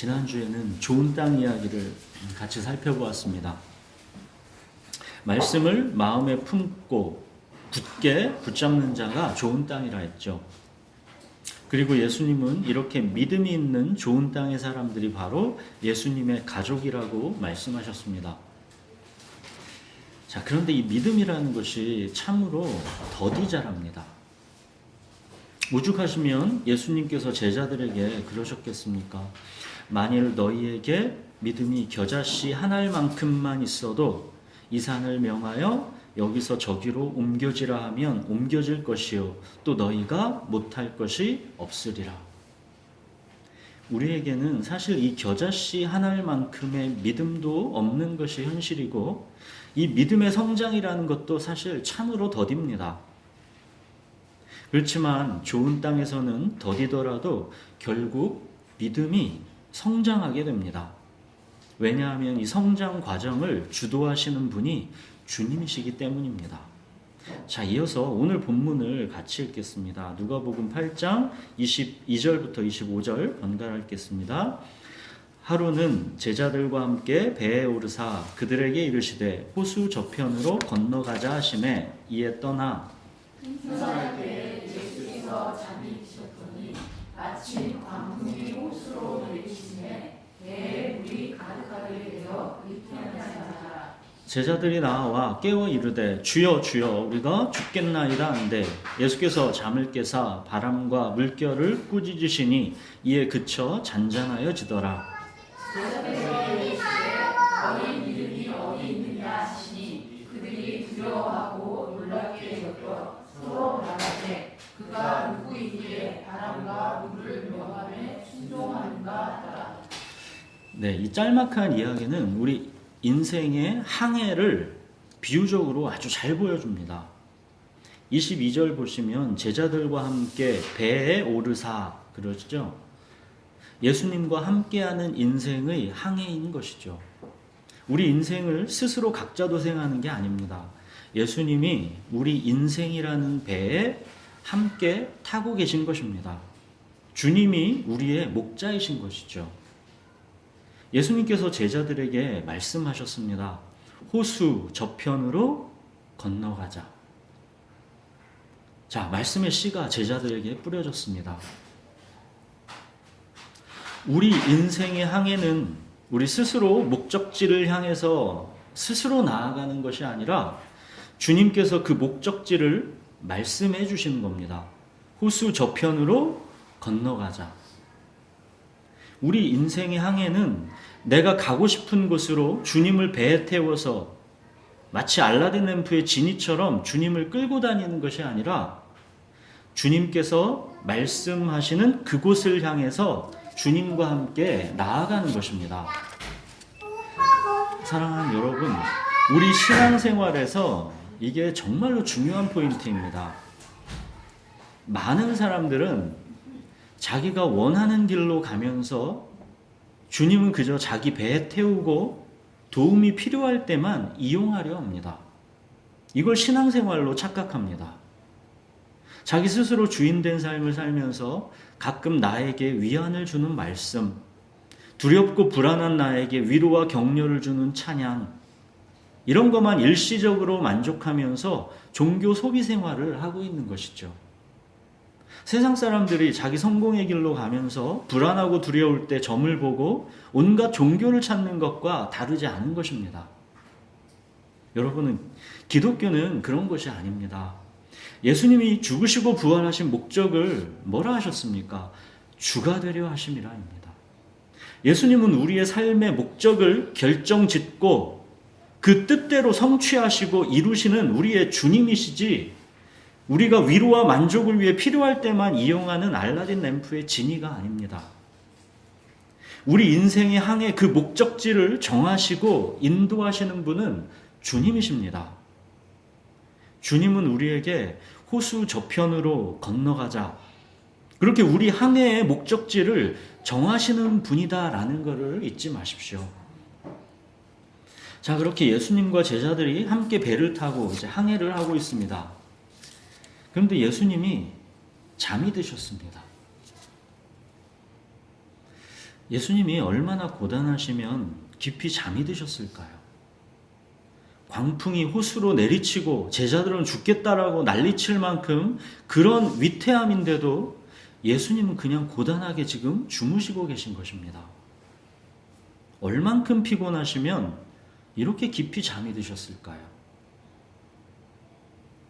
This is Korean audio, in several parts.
지난주에는 좋은 땅 이야기를 같이 살펴보았습니다. 말씀을 마음에 품고 굳게 붙잡는 자가 좋은 땅이라 했죠. 그리고 예수님은 이렇게 믿음이 있는 좋은 땅의 사람들이 바로 예수님의 가족이라고 말씀하셨습니다. 자, 그런데 이 믿음이라는 것이 참으로 더디 자랍니다. 오죽하시면 예수님께서 제자들에게 그러셨겠습니까? 만일 너희에게 믿음이 겨자씨 한 알만큼만 있어도 이 산을 명하여 여기서 저기로 옮겨지라 하면 옮겨질 것이요 또 너희가 못할 것이 없으리라. 우리에게는 사실 이 겨자씨 한 알만큼의 믿음도 없는 것이 현실이고 이 믿음의 성장이라는 것도 사실 참으로 더딥니다. 그렇지만 좋은 땅에서는 더디더라도 결국 믿음이 성장하게 됩니다. 왜냐하면 이 성장 과정을 주도하시는 분이 주님이시기 때문입니다. 자, 이어서 오늘 본문을 같이 읽겠습니다. 누가복음 8장 22절부터 25절 번갈아 읽겠습니다. 하루는 제자들과 함께 배에 오르사 그들에게 이르시되 호수 저편으로 건너가자 하시매 이에 떠나 등산할 때 예수께서 잠이 드셨더니 아침 광풍이 호수로 내리시매 배에 물이 가득하게 되어 불편하시더라. 제자들이 나와 깨워 이르되 주여 주여 우리가 죽겠나이다 한데 예수께서 잠을 깨사 바람과 물결을 꾸짖으시니 이에 그쳐 잔잔하여지더라. 제자들에게 이르시되 너희 믿음이 어디 있느냐 하시니 그들이 두려워하고 놀랍게 여겨 서로 말하되 그가 누구이기에 바람과 물을 명하며 순종하는가 하더라. 네, 이 짤막한 이야기는 우리 인생의 항해를 비유적으로 아주 잘 보여줍니다. 22절 보시면 제자들과 함께 배에 오르사 그러죠. 예수님과 함께하는 인생의 항해인 것이죠. 우리 인생을 스스로 각자 도생하는 게 아닙니다. 예수님이 우리 인생이라는 배에 함께 타고 계신 것입니다. 주님이 우리의 목자이신 것이죠. 예수님께서 제자들에게 말씀하셨습니다. 호수 저편으로 건너가자. 자, 말씀의 씨가 제자들에게 뿌려졌습니다. 우리 인생의 항해는 우리 스스로 목적지를 향해서 스스로 나아가는 것이 아니라 주님께서 그 목적지를 말씀해 주시는 겁니다. 호수 저편으로 건너가자. 우리 인생의 항해는 내가 가고 싶은 곳으로 주님을 배에 태워서 마치 알라딘 램프의 지니처럼 주님을 끌고 다니는 것이 아니라 주님께서 말씀하시는 그곳을 향해서 주님과 함께 나아가는 것입니다. 사랑하는 여러분, 우리 신앙생활에서 이게 정말로 중요한 포인트입니다. 많은 사람들은 자기가 원하는 길로 가면서 주님은 그저 자기 배에 태우고 도움이 필요할 때만 이용하려 합니다. 이걸 신앙생활로 착각합니다. 자기 스스로 주인된 삶을 살면서 가끔 나에게 위안을 주는 말씀, 두렵고 불안한 나에게 위로와 격려를 주는 찬양, 이런 것만 일시적으로 만족하면서 종교 소비 생활을 하고 있는 것이죠. 세상 사람들이 자기 성공의 길로 가면서 불안하고 두려울 때 점을 보고 온갖 종교를 찾는 것과 다르지 않은 것입니다. 여러분은 기독교는 그런 것이 아닙니다. 예수님이 죽으시고 부활하신 목적을 뭐라 하셨습니까? 주가 되려 하심이라입니다. 예수님은 우리의 삶의 목적을 결정짓고 그 뜻대로 성취하시고 이루시는 우리의 주님이시지 우리가 위로와 만족을 위해 필요할 때만 이용하는 알라딘 램프의 지니가 아닙니다. 우리 인생의 항해 그 목적지를 정하시고 인도하시는 분은 주님이십니다. 주님은 우리에게 호수 저편으로 건너가자. 그렇게 우리 항해의 목적지를 정하시는 분이다라는 것을 잊지 마십시오. 자, 그렇게 예수님과 제자들이 함께 배를 타고 이제 항해를 하고 있습니다. 그런데 예수님이 잠이 드셨습니다. 예수님이 얼마나 고단하시면 깊이 잠이 드셨을까요? 광풍이 호수로 내리치고 제자들은 죽겠다라고 난리칠 만큼 그런 위태함인데도 예수님은 그냥 고단하게 지금 주무시고 계신 것입니다. 얼만큼 피곤하시면 이렇게 깊이 잠이 드셨을까요?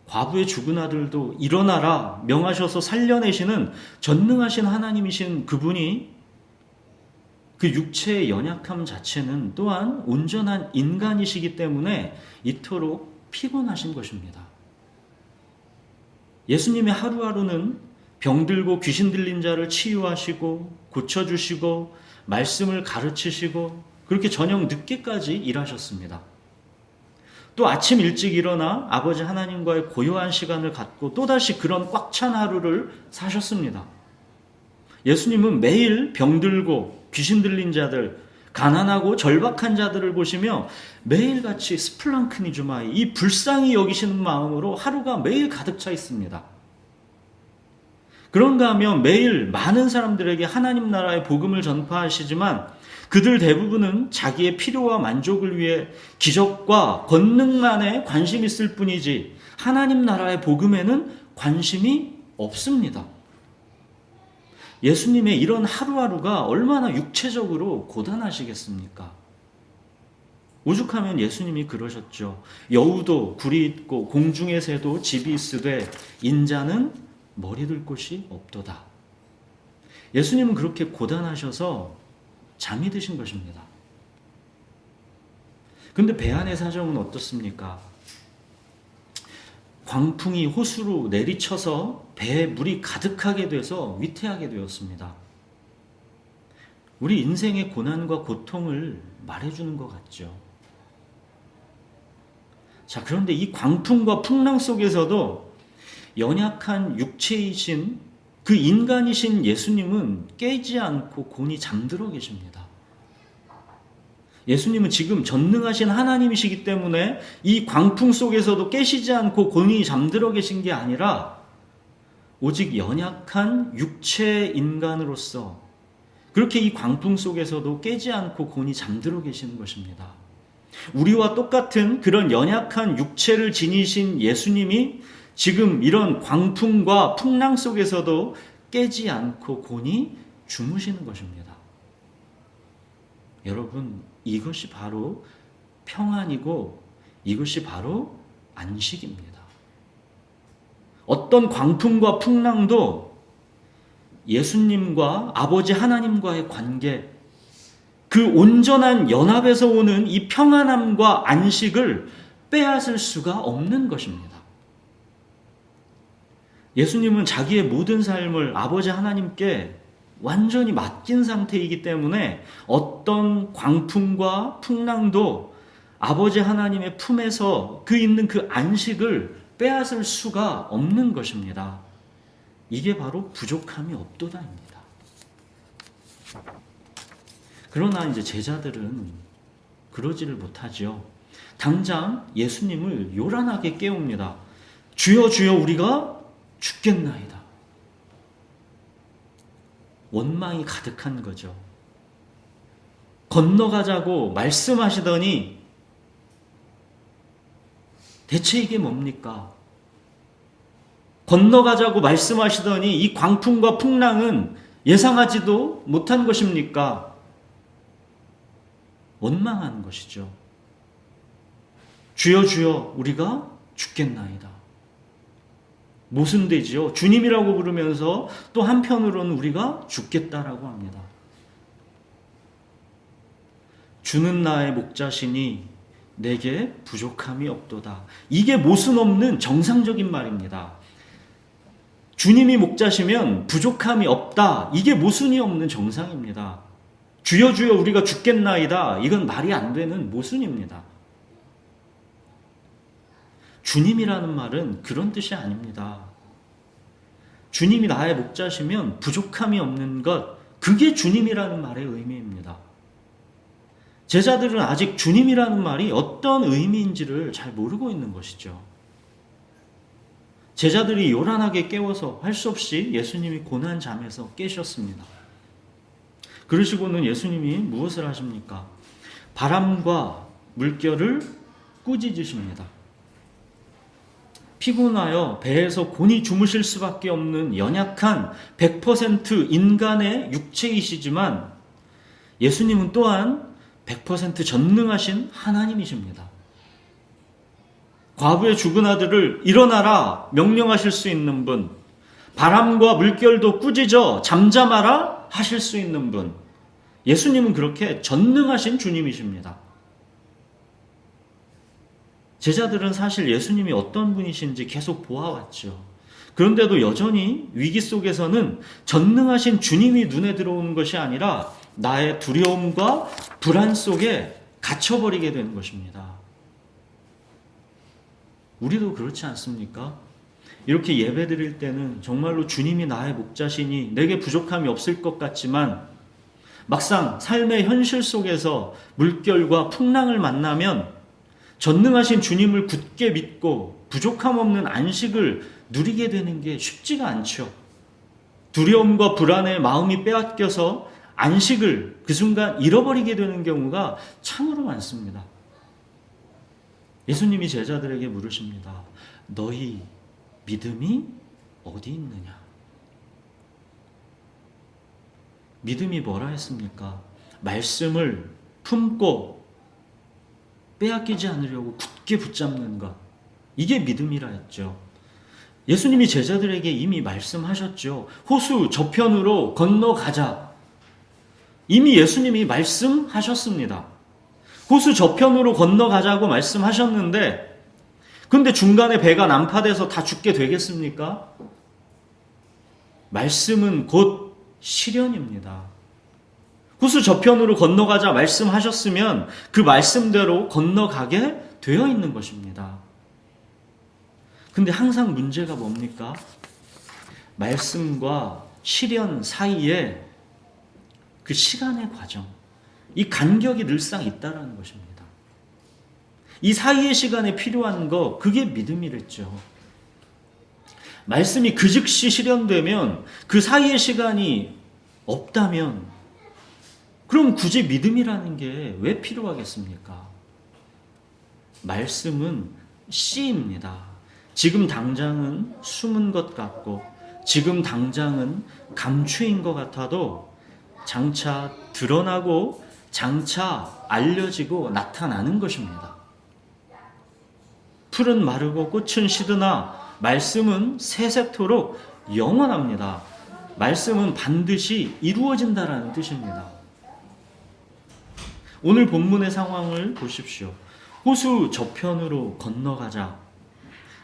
과부의 죽은 아들도 일어나라 명하셔서 살려내시는 전능하신 하나님이신 그분이 그 육체의 연약함 자체는 또한 온전한 인간이시기 때문에 이토록 피곤하신 것입니다. 예수님의 하루하루는 병들고 귀신 들린 자를 치유하시고 고쳐주시고 말씀을 가르치시고 그렇게 저녁 늦게까지 일하셨습니다. 또 아침 일찍 일어나 아버지 하나님과의 고요한 시간을 갖고 또다시 그런 꽉 찬 하루를 사셨습니다. 예수님은 매일 병들고 귀신 들린 자들, 가난하고 절박한 자들을 보시며 매일같이 스플랑크니주마이 이 불쌍히 여기시는 마음으로 하루가 매일 가득 차 있습니다. 그런가 하면 매일 많은 사람들에게 하나님 나라의 복음을 전파하시지만 그들 대부분은 자기의 필요와 만족을 위해 기적과 권능만에 관심이 있을 뿐이지 하나님 나라의 복음에는 관심이 없습니다. 예수님의 이런 하루하루가 얼마나 육체적으로 고단하시겠습니까? 오죽하면 예수님이 그러셨죠. 여우도 굴이 있고 공중의 새도 집이 있으되 인자는 머리 둘 곳이 없도다. 예수님은 그렇게 고단하셔서 잠이 드신 것입니다. 그런데 배 안의 사정은 어떻습니까? 광풍이 호수로 내리쳐서 배에 물이 가득하게 돼서 위태하게 되었습니다. 우리 인생의 고난과 고통을 말해주는 것 같죠. 자, 그런데 이 광풍과 풍랑 속에서도 연약한 육체이신 그 인간이신 예수님은 깨지 않고 곤히 잠들어 계십니다. 예수님은 지금 전능하신 하나님이시기 때문에 이 광풍 속에서도 깨시지 않고 곤히 잠들어 계신 게 아니라 오직 연약한 육체 인간으로서 그렇게 이 광풍 속에서도 깨지 않고 곤히 잠들어 계시는 것입니다. 우리와 똑같은 그런 연약한 육체를 지니신 예수님이 지금 이런 광풍과 풍랑 속에서도 깨지 않고 곤히 주무시는 것입니다. 여러분, 이것이 바로 평안이고 이것이 바로 안식입니다. 어떤 광풍과 풍랑도 예수님과 아버지 하나님과의 관계, 그 온전한 연합에서 오는 이 평안함과 안식을 빼앗을 수가 없는 것입니다. 예수님은 자기의 모든 삶을 아버지 하나님께 완전히 맡긴 상태이기 때문에 어떤 광풍과 풍랑도 아버지 하나님의 품에서 그 있는 그 안식을 빼앗을 수가 없는 것입니다. 이게 바로 부족함이 없도다입니다. 그러나 이제 제자들은 그러지를 못하지요. 당장 예수님을 요란하게 깨웁니다. 주여 주여 우리가 죽겠나이다. 원망이 가득한 거죠. 건너가자고 말씀하시더니 대체 이게 뭡니까? 건너가자고 말씀하시더니 이 광풍과 풍랑은 예상하지도 못한 것입니까? 원망하는 것이죠. 주여 주여 우리가 죽겠나이다. 모순되지요. 주님이라고 부르면서 또 한편으로는 우리가 죽겠다라고 합니다. 주는 나의 목자시니 내게 부족함이 없도다. 이게 모순 없는 정상적인 말입니다. 주님이 목자시면 부족함이 없다. 이게 모순이 없는 정상입니다. 주여 주여 우리가 죽겠나이다. 이건 말이 안 되는 모순입니다. 주님이라는 말은 그런 뜻이 아닙니다. 주님이 나의 목자시면 부족함이 없는 것, 그게 주님이라는 말의 의미입니다. 제자들은 아직 주님이라는 말이 어떤 의미인지를 잘 모르고 있는 것이죠. 제자들이 요란하게 깨워서 할 수 없이 예수님이 고난잠에서 깨셨습니다. 그러시고는 예수님이 무엇을 하십니까? 바람과 물결을 꾸짖으십니다. 피곤하여 배에서 곤히 주무실 수밖에 없는 연약한 100% 인간의 육체이시지만 예수님은 또한 100% 전능하신 하나님이십니다. 과부의 죽은 아들을 일어나라 명령하실 수 있는 분, 바람과 물결도 꾸짖어 잠잠하라 하실 수 있는 분, 예수님은 그렇게 전능하신 주님이십니다. 제자들은 사실 예수님이 어떤 분이신지 계속 보아왔죠. 그런데도 여전히 위기 속에서는 전능하신 주님이 눈에 들어오는 것이 아니라 나의 두려움과 불안 속에 갇혀버리게 되는 것입니다. 우리도 그렇지 않습니까? 이렇게 예배 드릴 때는 정말로 주님이 나의 목자시니 내게 부족함이 없을 것 같지만 막상 삶의 현실 속에서 물결과 풍랑을 만나면 전능하신 주님을 굳게 믿고 부족함 없는 안식을 누리게 되는 게 쉽지가 않죠. 두려움과 불안에 마음이 빼앗겨서 안식을 그 순간 잃어버리게 되는 경우가 참으로 많습니다. 예수님이 제자들에게 물으십니다. 너희 믿음이 어디 있느냐? 믿음이 뭐라 했습니까? 말씀을 품고 빼앗기지 않으려고 굳게 붙잡는 것. 이게 믿음이라 했죠. 예수님이 제자들에게 이미 말씀하셨죠. 호수 저편으로 건너가자. 이미 예수님이 말씀하셨습니다. 호수 저편으로 건너가자고 말씀하셨는데 근데 중간에 배가 난파돼서 다 죽게 되겠습니까? 말씀은 곧 실현입니다. 호수 저편으로 건너가자 말씀하셨으면 그 말씀대로 건너가게 되어 있는 것입니다. 근데 항상 문제가 뭡니까? 말씀과 실현 사이에 그 시간의 과정, 이 간격이 늘상 있다는 것입니다. 이 사이의 시간에 필요한 거, 그게 믿음이랬죠. 말씀이 그 즉시 실현되면 그 사이의 시간이 없다면 그럼 굳이 믿음이라는 게 왜 필요하겠습니까? 말씀은 씨입니다. 지금 당장은 숨은 것 같고 지금 당장은 감추인 것 같아도 장차 드러나고 장차 알려지고 나타나는 것입니다. 풀은 마르고 꽃은 시드나 말씀은 세세토록 영원합니다. 말씀은 반드시 이루어진다라는 뜻입니다. 오늘 본문의 상황을 보십시오. 호수 저편으로 건너가자.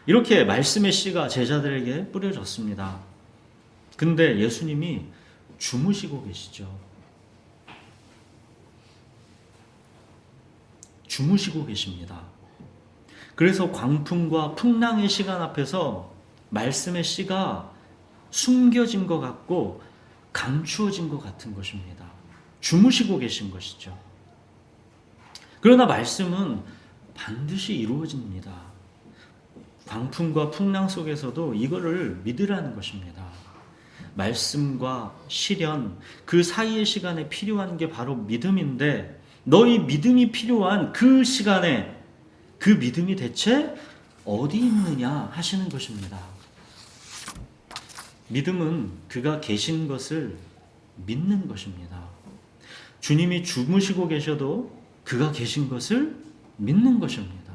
이렇게 말씀의 씨가 제자들에게 뿌려졌습니다. 근데 예수님이 주무시고 계시죠. 주무시고 계십니다. 그래서 광풍과 풍랑의 시간 앞에서 말씀의 씨가 숨겨진 것 같고 감추어진 것 같은 것입니다. 주무시고 계신 것이죠. 그러나 말씀은 반드시 이루어집니다. 광풍과 풍랑 속에서도 이거를 믿으라는 것입니다. 말씀과 실현, 그 사이의 시간에 필요한 게 바로 믿음인데 너희 믿음이 필요한 그 시간에 그 믿음이 대체 어디 있느냐 하시는 것입니다. 믿음은 그가 계신 것을 믿는 것입니다. 주님이 주무시고 계셔도 그가 계신 것을 믿는 것입니다.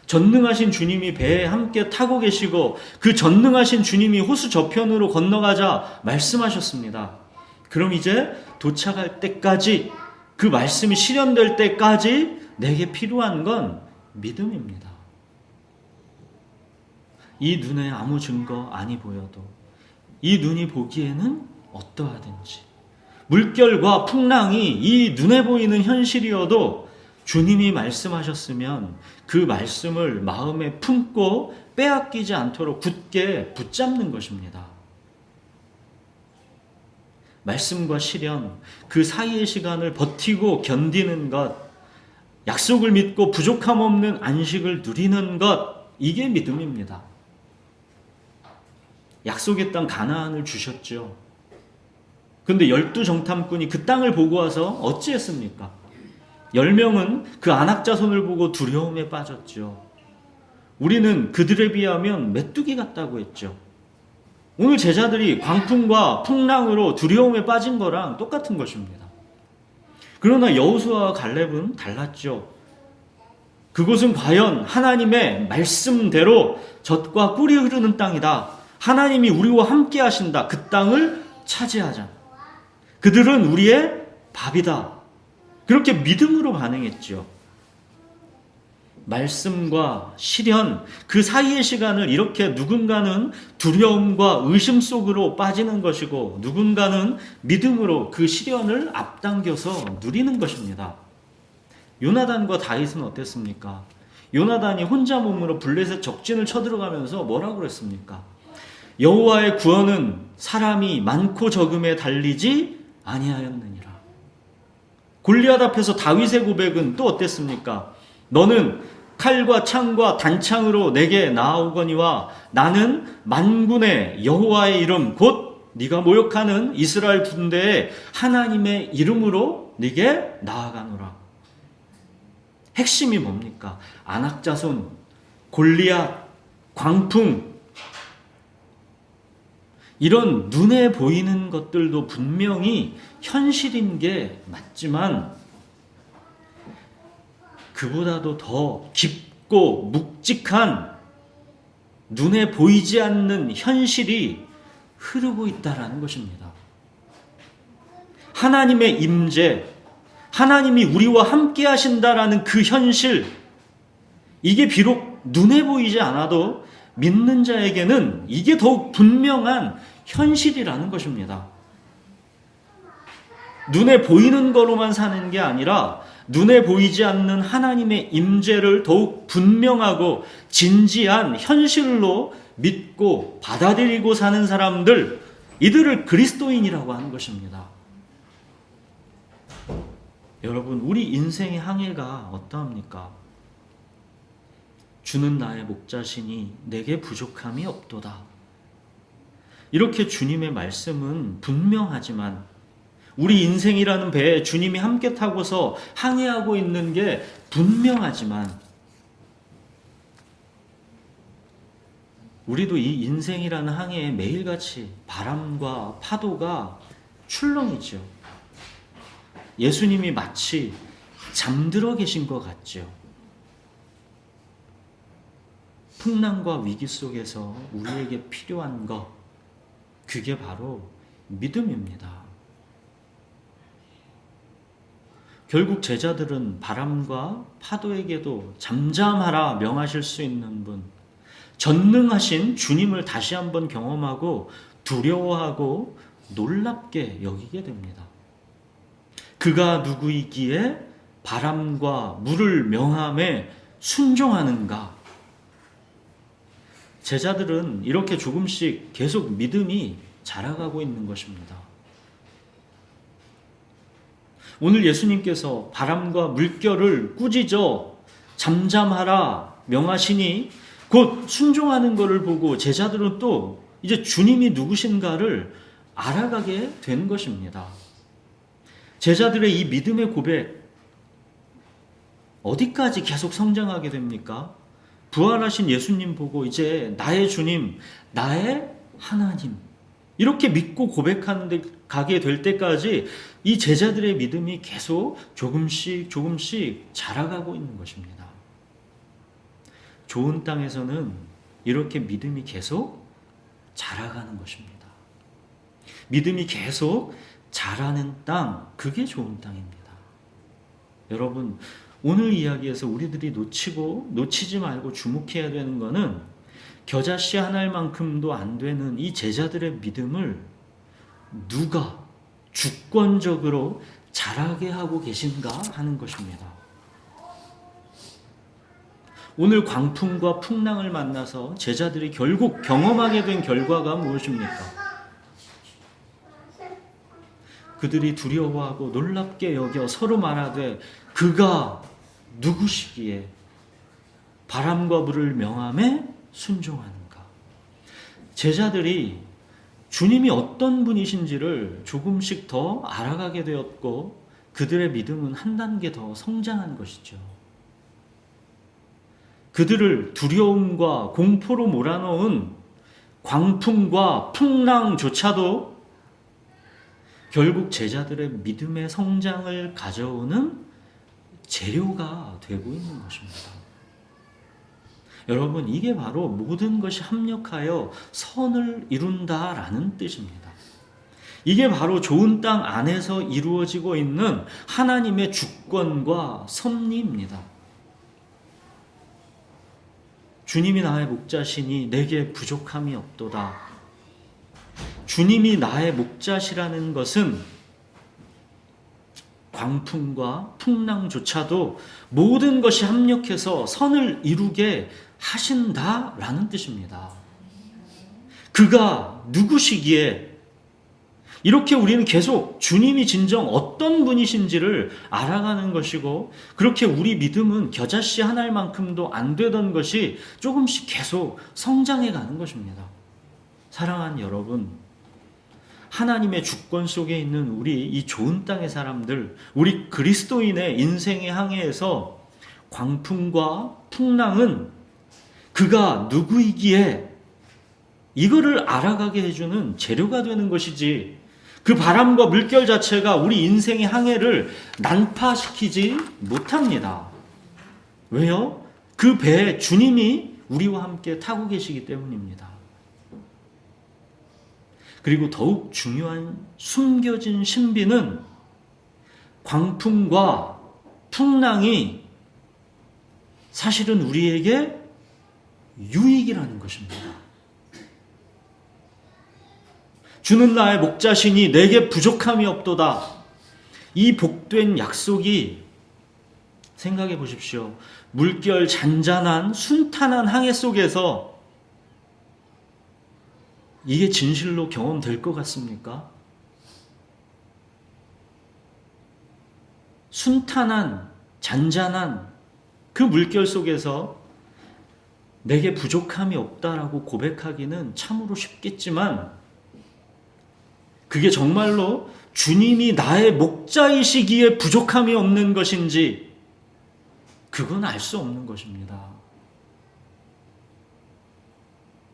전능하신 주님이 배에 함께 타고 계시고 그 전능하신 주님이 호수 저편으로 건너가자 말씀하셨습니다. 그럼 이제 도착할 때까지 그 말씀이 실현될 때까지 내게 필요한 건 믿음입니다. 이 눈에 아무 증거 아니 보여도 이 눈이 보기에는 어떠하든지 물결과 풍랑이 이 눈에 보이는 현실이어도 주님이 말씀하셨으면 그 말씀을 마음에 품고 빼앗기지 않도록 굳게 붙잡는 것입니다. 말씀과 실현, 그 사이의 시간을 버티고 견디는 것, 약속을 믿고 부족함 없는 안식을 누리는 것, 이게 믿음입니다. 약속의 땅 가나안을 주셨죠. 근데 12정탐꾼이 그 땅을 보고 와서 어찌했습니까? 10명은 그 안악자손을 보고 두려움에 빠졌죠. 우리는 그들에 비하면 메뚜기 같다고 했죠. 오늘 제자들이 광풍과 풍랑으로 두려움에 빠진 거랑 똑같은 것입니다. 그러나 여호수아와 갈렙은 달랐죠. 그곳은 과연 하나님의 말씀대로 젖과 꿀이 흐르는 땅이다. 하나님이 우리와 함께 하신다. 그 땅을 차지하자. 그들은 우리의 밥이다. 그렇게 믿음으로 반응했죠. 말씀과 시련, 그 사이의 시간을 이렇게 누군가는 두려움과 의심 속으로 빠지는 것이고 누군가는 믿음으로 그 시련을 앞당겨서 누리는 것입니다. 요나단과 다윗은 어땠습니까? 요나단이 혼자 몸으로 블레셋 적진을 쳐들어가면서 뭐라고 그랬습니까? 여호와의 구원은 사람이 많고 적음에 달리지 아니하였느니라. 골리앗 앞에서 다윗의 고백은 또 어땠습니까? 너는 칼과 창과 단창으로 내게 나아오거니와 나는 만군의 여호와의 이름 곧 네가 모욕하는 이스라엘 군대의 하나님의 이름으로 네게 나아가노라. 핵심이 뭡니까? 안악자손, 골리앗, 광풍, 이런 눈에 보이는 것들도 분명히 현실인 게 맞지만 그보다도 더 깊고 묵직한 눈에 보이지 않는 현실이 흐르고 있다는 것입니다. 하나님의 임재, 하나님이 우리와 함께 하신다라는 그 현실, 이게 비록 눈에 보이지 않아도 믿는 자에게는 이게 더욱 분명한 현실이라는 것입니다. 눈에 보이는 거로만 사는 게 아니라 눈에 보이지 않는 하나님의 임재를 더욱 분명하고 진지한 현실로 믿고 받아들이고 사는 사람들, 이들을 그리스도인이라고 하는 것입니다. 여러분, 우리 인생의 항해가 어떠합니까? 주는 나의 목자시니 내게 부족함이 없도다. 이렇게 주님의 말씀은 분명하지만 우리 인생이라는 배에 주님이 함께 타고서 항해하고 있는 게 분명하지만 우리도 이 인생이라는 항해에 매일같이 바람과 파도가 출렁이죠. 예수님이 마치 잠들어 계신 것 같죠. 풍랑과 위기 속에서 우리에게 필요한 것, 그게 바로 믿음입니다. 결국 제자들은 바람과 파도에게도 잠잠하라 명하실 수 있는 분, 전능하신 주님을 다시 한번 경험하고 두려워하고 놀랍게 여기게 됩니다. 그가 누구이기에 바람과 물을 명함에 순종하는가? 제자들은 이렇게 조금씩 계속 믿음이 자라가고 있는 것입니다. 오늘 예수님께서 바람과 물결을 꾸짖어 잠잠하라 명하시니 곧 순종하는 것을 보고 제자들은 또 이제 주님이 누구신가를 알아가게 된 것입니다. 제자들의 이 믿음의 고백, 어디까지 계속 성장하게 됩니까? 부활하신 예수님 보고 이제 나의 주님, 나의 하나님, 이렇게 믿고 고백하는 데 가게 될 때까지 이 제자들의 믿음이 계속 조금씩 자라가고 있는 것입니다. 좋은 땅에서는 이렇게 믿음이 계속 자라가는 것입니다. 믿음이 계속 자라는 땅, 그게 좋은 땅입니다. 여러분, 오늘 이야기에서 우리들이 놓치지 말고 주목해야 되는 것은 겨자씨 하나만큼도 안 되는 이 제자들의 믿음을 누가 주권적으로 자라게 하고 계신가 하는 것입니다. 오늘 광풍과 풍랑을 만나서 제자들이 결국 경험하게 된 결과가 무엇입니까? 그들이 두려워하고 놀랍게 여겨 서로 말하되 그가 누구시기에 바람과 물을 명함에 순종하는가? 제자들이 주님이 어떤 분이신지를 조금씩 더 알아가게 되었고 그들의 믿음은 한 단계 더 성장한 것이죠. 그들을 두려움과 공포로 몰아넣은 광풍과 풍랑조차도 결국 제자들의 믿음의 성장을 가져오는 재료가 되고 있는 것입니다. 여러분, 이게 바로 모든 것이 합력하여 선을 이룬다라는 뜻입니다. 이게 바로 좋은 땅 안에서 이루어지고 있는 하나님의 주권과 섭리입니다. 주님이 나의 목자시니 내게 부족함이 없도다. 주님이 나의 목자시라는 것은 광풍과 풍랑조차도 모든 것이 합력해서 선을 이루게 하신다라는 뜻입니다. 그가 누구시기에 이렇게 우리는 계속 주님이 진정 어떤 분이신지를 알아가는 것이고, 그렇게 우리 믿음은 겨자씨 한 알만큼도 안 되던 것이 조금씩 계속 성장해 가는 것입니다. 사랑하는 여러분, 하나님의 주권 속에 있는 우리 이 좋은 땅의 사람들, 우리 그리스도인의 인생의 항해에서 광풍과 풍랑은 그가 누구이기에 이거를 알아가게 해주는 재료가 되는 것이지, 그 바람과 물결 자체가 우리 인생의 항해를 난파시키지 못합니다. 왜요? 그 배에 주님이 우리와 함께 타고 계시기 때문입니다. 그리고 더욱 중요한 숨겨진 신비는 광풍과 풍랑이 사실은 우리에게 유익이라는 것입니다. 주는 나의 목자시니 내게 부족함이 없도다. 이 복된 약속이, 생각해 보십시오. 물결 잔잔한 순탄한 항해 속에서 이게 진실로 경험될 것 같습니까? 순탄한 잔잔한 그 물결 속에서 내게 부족함이 없다라고 고백하기는 참으로 쉽겠지만, 그게 정말로 주님이 나의 목자이시기에 부족함이 없는 것인지 그건 알 수 없는 것입니다.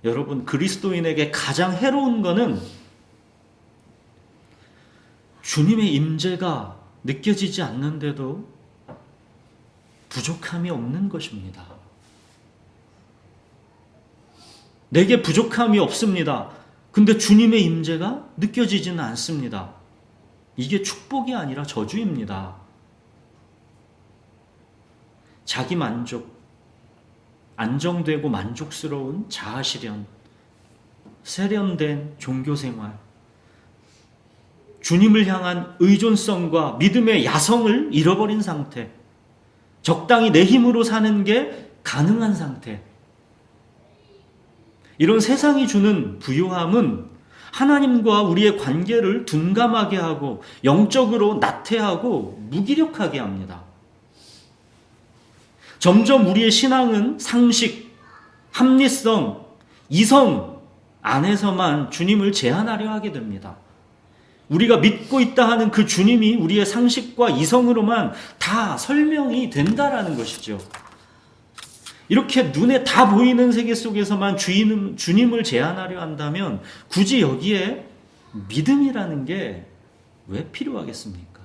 여러분, 그리스도인에게 가장 해로운 것은 주님의 임재가 느껴지지 않는데도 부족함이 없는 것입니다. 내게 부족함이 없습니다. 근데 주님의 임재가 느껴지지는 않습니다. 이게 축복이 아니라 저주입니다. 자기 만족, 안정되고 만족스러운 자아실현, 세련된 종교생활, 주님을 향한 의존성과 믿음의 야성을 잃어버린 상태, 적당히 내 힘으로 사는 게 가능한 상태, 이런 세상이 주는 부요함은 하나님과 우리의 관계를 둔감하게 하고 영적으로 나태하고 무기력하게 합니다. 점점 우리의 신앙은 상식, 합리성, 이성 안에서만 주님을 제한하려 하게 됩니다. 우리가 믿고 있다 하는 그 주님이 우리의 상식과 이성으로만 다 설명이 된다라는 것이죠. 이렇게 눈에 다 보이는 세계 속에서만 주님을 제한하려 한다면 굳이 여기에 믿음이라는 게 왜 필요하겠습니까?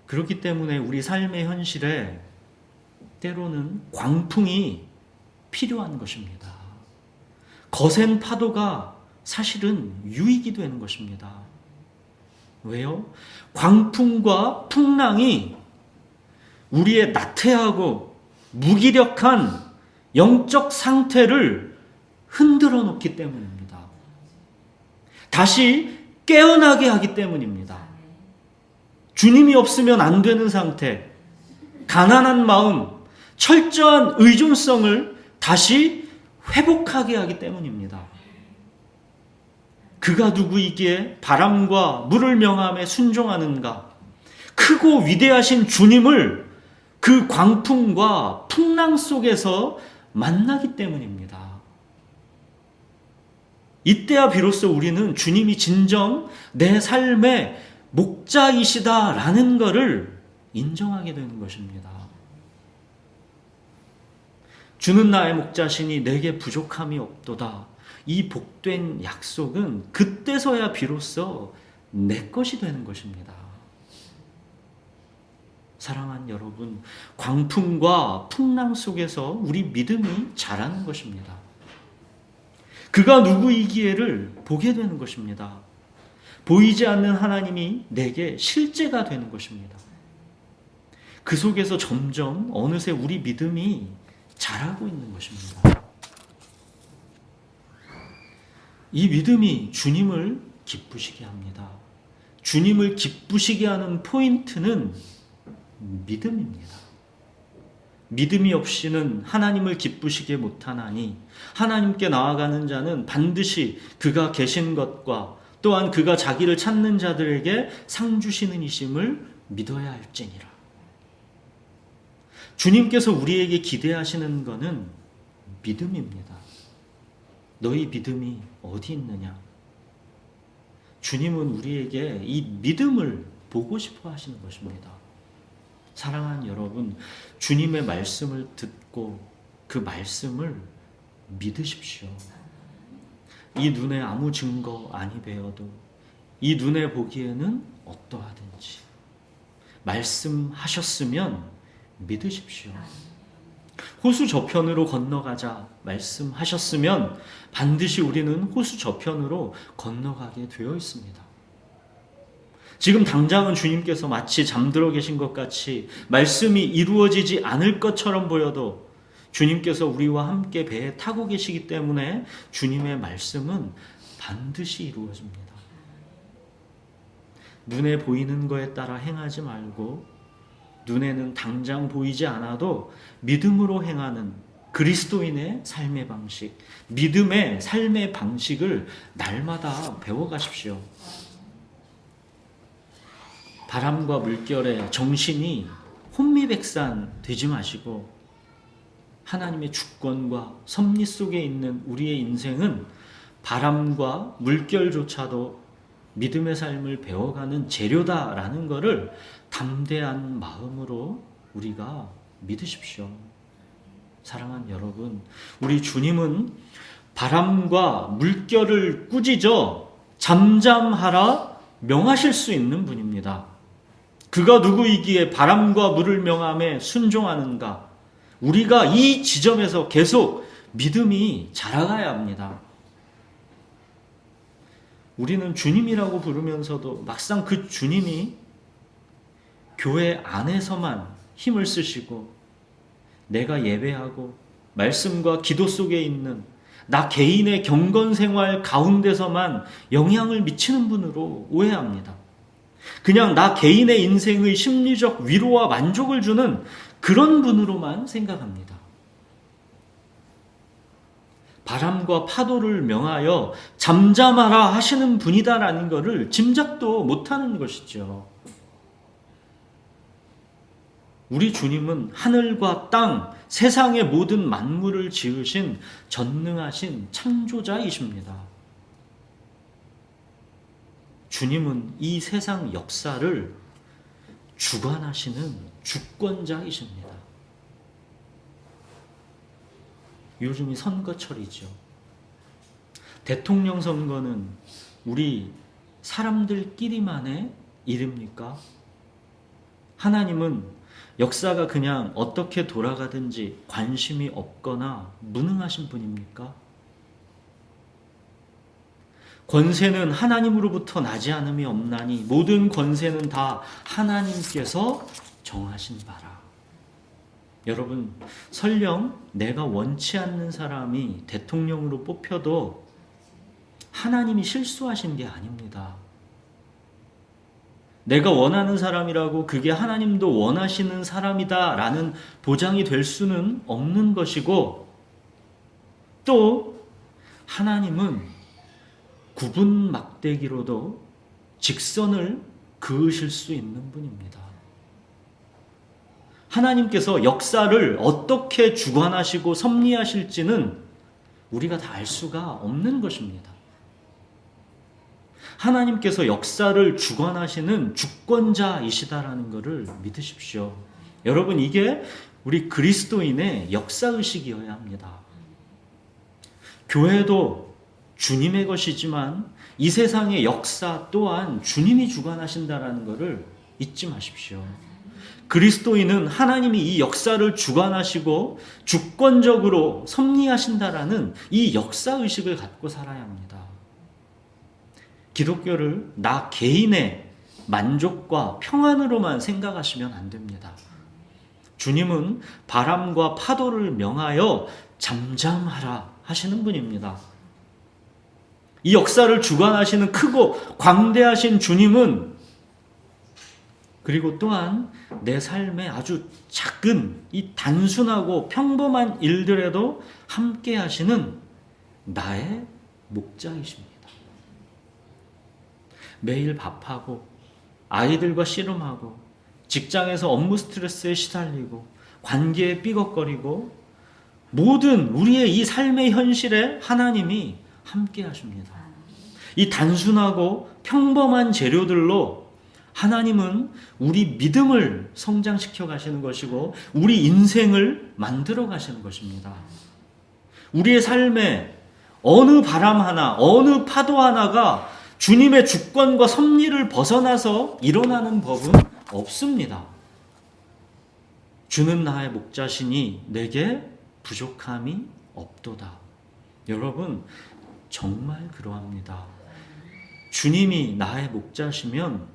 그렇기 때문에 우리 삶의 현실에 때로는 광풍이 필요한 것입니다. 거센 파도가 사실은 유익이 되는 것입니다. 왜요? 광풍과 풍랑이 우리의 나태하고 무기력한 영적 상태를 흔들어 놓기 때문입니다. 다시 깨어나게 하기 때문입니다. 주님이 없으면 안 되는 상태, 가난한 마음, 철저한 의존성을 다시 회복하게 하기 때문입니다. 그가 누구이기에 바람과 물을 명함에 순종하는가? 크고 위대하신 주님을 그 광풍과 풍랑 속에서 만나기 때문입니다. 이때야 비로소 우리는 주님이 진정 내 삶의 목자이시다라는 것을 인정하게 되는 것입니다. 주는 나의 목자시니 내게 부족함이 없도다. 이 복된 약속은 그때서야 비로소 내 것이 되는 것입니다. 사랑하는 여러분, 광풍과 풍랑 속에서 우리 믿음이 자라는 것입니다. 그가 누구이기에를 보게 되는 것입니다. 보이지 않는 하나님이 내게 실제가 되는 것입니다. 그 속에서 점점 어느새 우리 믿음이 자라고 있는 것입니다. 이 믿음이 주님을 기쁘시게 합니다. 주님을 기쁘시게 하는 포인트는 믿음입니다. 믿음이 없이는 하나님을 기쁘시게 못하나니 하나님께 나아가는 자는 반드시 그가 계신 것과 또한 그가 자기를 찾는 자들에게 상 주시는 이심을 믿어야 할지니라. 주님께서 우리에게 기대하시는 것은 믿음입니다. 너희 믿음이 어디 있느냐? 주님은 우리에게 이 믿음을 보고 싶어 하시는 것입니다. 사랑하는 여러분, 주님의 말씀을 듣고 그 말씀을 믿으십시오. 이 눈에 아무 증거 아니 배어도 이 눈에 보기에는 어떠하든지 말씀하셨으면 믿으십시오. 호수 저편으로 건너가자 말씀하셨으면 반드시 우리는 호수 저편으로 건너가게 되어 있습니다. 지금 당장은 주님께서 마치 잠들어 계신 것 같이 말씀이 이루어지지 않을 것처럼 보여도 주님께서 우리와 함께 배에 타고 계시기 때문에 주님의 말씀은 반드시 이루어집니다. 눈에 보이는 거에 따라 행하지 말고 눈에는 당장 보이지 않아도 믿음으로 행하는 그리스도인의 삶의 방식, 믿음의 삶의 방식을 날마다 배워가십시오. 바람과 물결에 정신이 혼미백산 되지 마시고 하나님의 주권과 섭리 속에 있는 우리의 인생은 바람과 물결조차도 믿음의 삶을 배워가는 재료다라는 것을 담대한 마음으로 우리가 믿으십시오. 사랑하는 여러분, 우리 주님은 바람과 물결을 꾸짖어 잠잠하라 명하실 수 있는 분입니다. 그가 누구이기에 바람과 물을 명함에 순종하는가? 우리가 이 지점에서 계속 믿음이 자라가야 합니다. 우리는 주님이라고 부르면서도 막상 그 주님이 교회 안에서만 힘을 쓰시고 내가 예배하고 말씀과 기도 속에 있는 나 개인의 경건 생활 가운데서만 영향을 미치는 분으로 오해합니다. 그냥 나 개인의 인생의 심리적 위로와 만족을 주는 그런 분으로만 생각합니다. 바람과 파도를 명하여 잠잠하라 하시는 분이다라는 것을 짐작도 못하는 것이죠. 우리 주님은 하늘과 땅, 세상의 모든 만물을 지으신 전능하신 창조자이십니다. 주님은 이 세상 역사를 주관하시는 주권자이십니다. 요즘이 선거철이죠. 대통령 선거는 우리 사람들끼리만의 일입니까? 하나님은 역사가 그냥 어떻게 돌아가든지 관심이 없거나 무능하신 분입니까? 권세는 하나님으로부터 나지 않음이 없나니 모든 권세는 다 하나님께서 정하신 바라. 여러분, 설령 내가 원치 않는 사람이 대통령으로 뽑혀도 하나님이 실수하신 게 아닙니다. 내가 원하는 사람이라고 그게 하나님도 원하시는 사람이다라는 보장이 될 수는 없는 것이고, 또 하나님은 구분 막대기로도 직선을 그으실 수 있는 분입니다. 하나님께서 역사를 어떻게 주관하시고 섭리하실지는 우리가 다 알 수가 없는 것입니다. 하나님께서 역사를 주관하시는 주권자이시다라는 것을 믿으십시오. 여러분, 이게 우리 그리스도인의 역사의식이어야 합니다. 교회도 주님의 것이지만 이 세상의 역사 또한 주님이 주관하신다라는 것을 잊지 마십시오. 그리스도인은 하나님이 이 역사를 주관하시고 주권적으로 섭리하신다라는 이 역사의식을 갖고 살아야 합니다. 기독교를 나 개인의 만족과 평안으로만 생각하시면 안 됩니다. 주님은 바람과 파도를 명하여 잠잠하라 하시는 분입니다. 이 역사를 주관하시는 크고 광대하신 주님은 그리고 또한 내 삶에 아주 작은 이 단순하고 평범한 일들에도 함께 하시는 나의 목자이십니다. 매일 밥하고 아이들과 씨름하고 직장에서 업무 스트레스에 시달리고 관계에 삐걱거리고 모든 우리의 이 삶의 현실에 하나님이 함께 하십니다. 이 단순하고 평범한 재료들로 하나님은 우리 믿음을 성장시켜 가시는 것이고 우리 인생을 만들어 가시는 것입니다. 우리의 삶에 어느 바람 하나, 어느 파도 하나가 주님의 주권과 섭리를 벗어나서 일어나는 법은 없습니다. 주는 나의 목자시니 내게 부족함이 없도다. 여러분, 정말 그러합니다. 주님이 나의 목자시면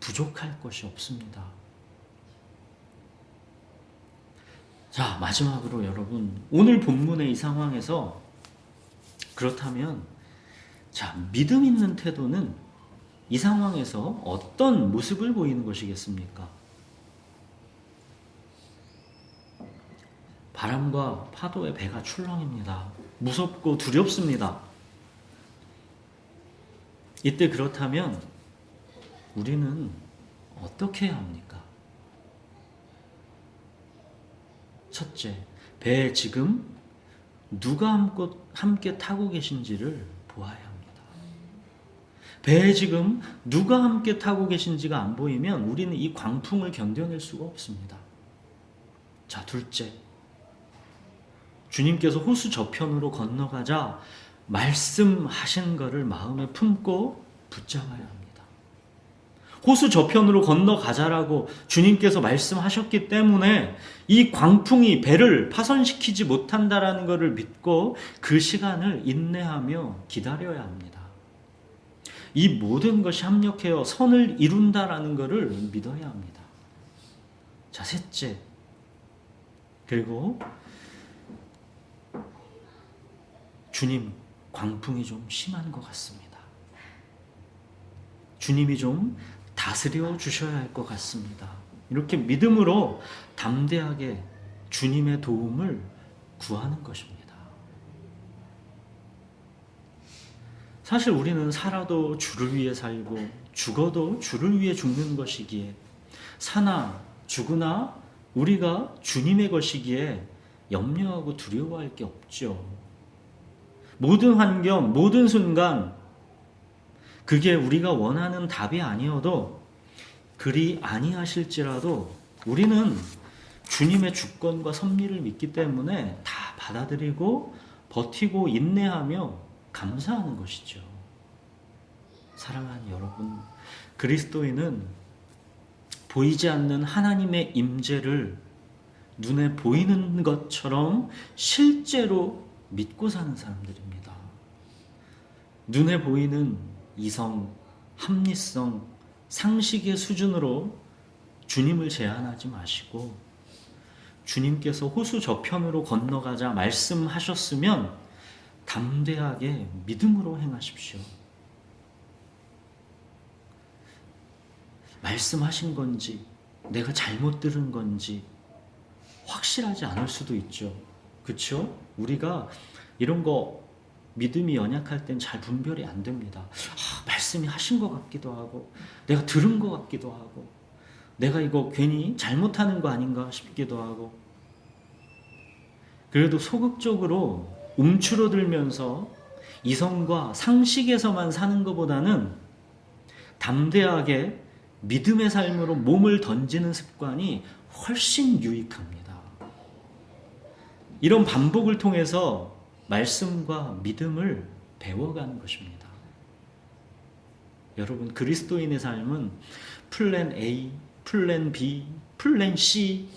부족할 것이 없습니다. 자, 마지막으로 여러분, 오늘 본문의 이 상황에서 그렇다면 자, 믿음 있는 태도는 이 상황에서 어떤 모습을 보이는 것이겠습니까? 바람과 파도에 배가 출렁입니다. 무섭고 두렵습니다. 이때 그렇다면 우리는 어떻게 해야 합니까? 첫째, 배에 지금 누가 함께 타고 계신지를 보아야 합니다. 배에 지금 누가 함께 타고 계신지가 안 보이면 우리는 이 광풍을 견뎌낼 수가 없습니다. 자, 둘째, 주님께서 호수 저편으로 건너가자 말씀하신 것을 마음에 품고 붙잡아야 합니다. 호수 저편으로 건너가자라고 주님께서 말씀하셨기 때문에 이 광풍이 배를 파손시키지 못한다라는 것을 믿고 그 시간을 인내하며 기다려야 합니다. 이 모든 것이 합력하여 선을 이룬다라는 것을 믿어야 합니다. 자, 셋째, 그리고 주님, 광풍이 좀 심한 것 같습니다. 주님이 좀 다스려 주셔야 할 것 같습니다. 이렇게 믿음으로 담대하게 주님의 도움을 구하는 것입니다. 사실 우리는 살아도 주를 위해 살고 죽어도 주를 위해 죽는 것이기에 사나 죽으나 우리가 주님의 것이기에 염려하고 두려워할 게 없죠. 모든 환경, 모든 순간 그게 우리가 원하는 답이 아니어도 그리 아니하실지라도 우리는 주님의 주권과 섭리를 믿기 때문에 다 받아들이고 버티고 인내하며 감사하는 것이죠. 사랑하는 여러분, 그리스도인은 보이지 않는 하나님의 임재를 눈에 보이는 것처럼 실제로 믿고 사는 사람들입니다. 눈에 보이는 이성, 합리성, 상식의 수준으로 주님을 제한하지 마시고 주님께서 호수 저편으로 건너가자 말씀하셨으면 담대하게 믿음으로 행하십시오. 말씀하신 건지 내가 잘못 들은 건지 확실하지 않을 수도 있죠. 그렇죠? 우리가 이런 거 믿음이 연약할 땐 잘 분별이 안 됩니다. 말씀이 하신 것 같기도 하고 내가 들은 것 같기도 하고 내가 이거 괜히 잘못하는 거 아닌가 싶기도 하고 그래도 소극적으로 움츠러들면서 이성과 상식에서만 사는 것보다는 담대하게 믿음의 삶으로 몸을 던지는 습관이 훨씬 유익합니다. 이런 반복을 통해서 말씀과 믿음을 배워가는 것입니다. 여러분, 그리스도인의 삶은 플랜 A, 플랜 B, 플랜 C,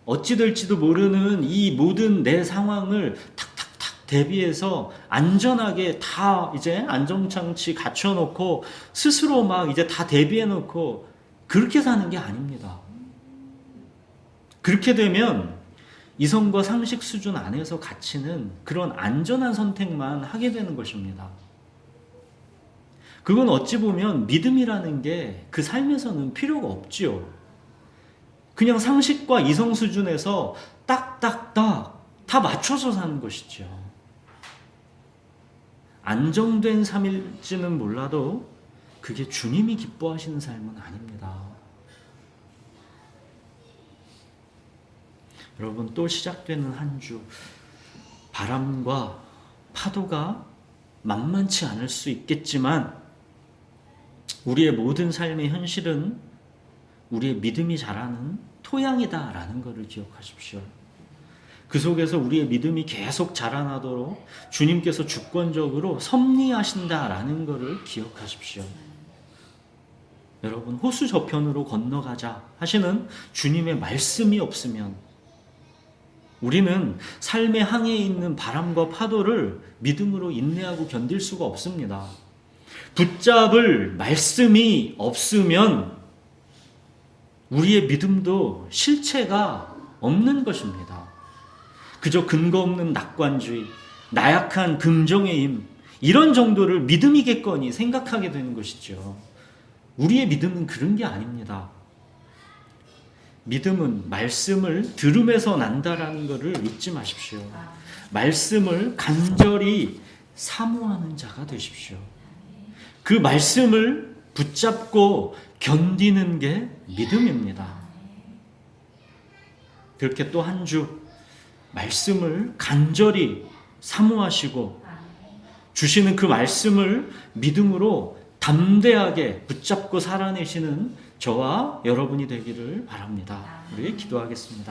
어찌 될지도 모르는 이 모든 내 상황을 탁탁탁 대비해서 안전하게 다 이제 안정장치 갖춰놓고 스스로 막 이제 다 대비해놓고 그렇게 사는 게 아닙니다. 그렇게 되면 이성과 상식 수준 안에서 갇히는 그런 안전한 선택만 하게 되는 것입니다. 그건 어찌 보면 믿음이라는 게 그 삶에서는 필요가 없지요. 그냥 상식과 이성 수준에서 딱딱딱 다 맞춰서 사는 것이죠. 안정된 삶일지는 몰라도 그게 주님이 기뻐하시는 삶은 아닙니다. 여러분, 또 시작되는 한 주, 바람과 파도가 만만치 않을 수 있겠지만 우리의 모든 삶의 현실은 우리의 믿음이 자라는 토양이다라는 것을 기억하십시오. 그 속에서 우리의 믿음이 계속 자라나도록 주님께서 주권적으로 섭리하신다라는 것을 기억하십시오. 여러분, 호수 저편으로 건너가자 하시는 주님의 말씀이 없으면 우리는 삶의 항해에 있는 바람과 파도를 믿음으로 인내하고 견딜 수가 없습니다. 붙잡을 말씀이 없으면 우리의 믿음도 실체가 없는 것입니다. 그저 근거 없는 낙관주의, 나약한 긍정의 힘, 이런 정도를 믿음이겠거니 생각하게 되는 것이죠. 우리의 믿음은 그런 게 아닙니다. 믿음은 말씀을 들음에서 난다라는 것을 잊지 마십시오. 말씀을 간절히 사모하는 자가 되십시오. 그 말씀을 붙잡고 견디는 게 믿음입니다. 그렇게 또 한 주 말씀을 간절히 사모하시고 주시는 그 말씀을 믿음으로 담대하게 붙잡고 살아내시는 저와 여러분이 되기를 바랍니다. 우리 기도하겠습니다.